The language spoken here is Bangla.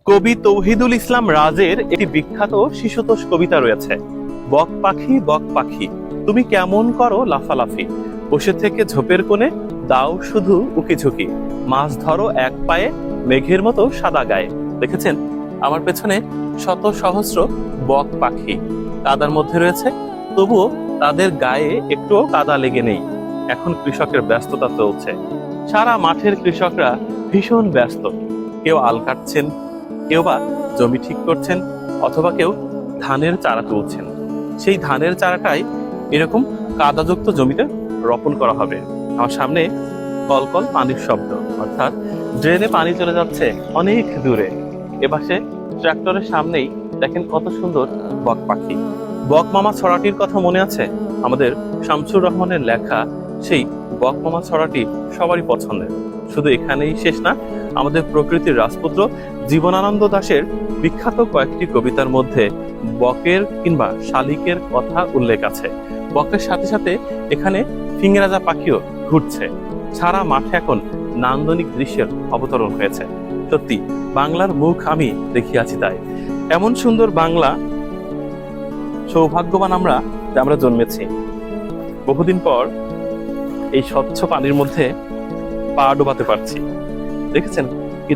কবি তৌহিদুল ইসলাম রাজের একটি বিখ্যাত শিশুতোষ কবিতা রয়েছে। বক পাখি বক পাখি, তুমি কেমন করো লাফালাফি, বসে থেকে ঝোপের কোণে দাও শুধু উকি ঝুঁকি, মাছ ধরো এক পায়ে মেঘের মতো সাদা গায়ে। দেখেছেন আমার পেছনে শত সহস্র বক পাখি কাদার মধ্যে রয়েছে, তবুও তাদের গায়ে একটুও কাদা লেগে নেই। এখন কৃষকের ব্যস্ততা চলছে, সারা মাঠের কৃষকরা ভীষণ ব্যস্ত। কেউ আল কাটছেন, কেউ বা জমি ঠিক করছেন, অথবা কেউ ধানের চারা তুলছেন। সেই ধানের চারাটাই এরকম কাদাযুক্ত জমিতে রোপণ করা হবে। আমার সামনে কলকল পানির শব্দ, অর্থাৎ ড্রেনে পানি চলে যাচ্ছে অনেক দূরে। এপাশে ট্রাক্টরের সামনেই দেখেন কত সুন্দর বক পাখি। বক মামা ছড়াটির কথা মনে আছে? আমাদের শামসুর রহমানের লেখা সেই বক মামা ছড়াটি সবারই পছন্দের। শুধু এখানেই শেষ না, আমাদের প্রকৃতির রাজপুত্র জীবনানন্দ দাশের বিখ্যাত কয়েকটি কবিতার মধ্যে বকের কিংবা শালিকের কথা উল্লেখ আছে। বকের সাথে সাথে এখানে ফিংরাজা পাখিও ঘুরছে। সারা মাঠে এখন নান্দনিক দৃশ্যের অবতরণ হয়েছে। সত্যি বাংলার মুখ আমি দেখিয়াছি তাই। এমন সুন্দর বাংলা, সৌভাগ্যবান আমরা যে আমরা জন্মেছি। বহুদিন পর এই স্বচ্ছ পানির মধ্যে পা ডোবাতে পারছি। দেখেছেন কি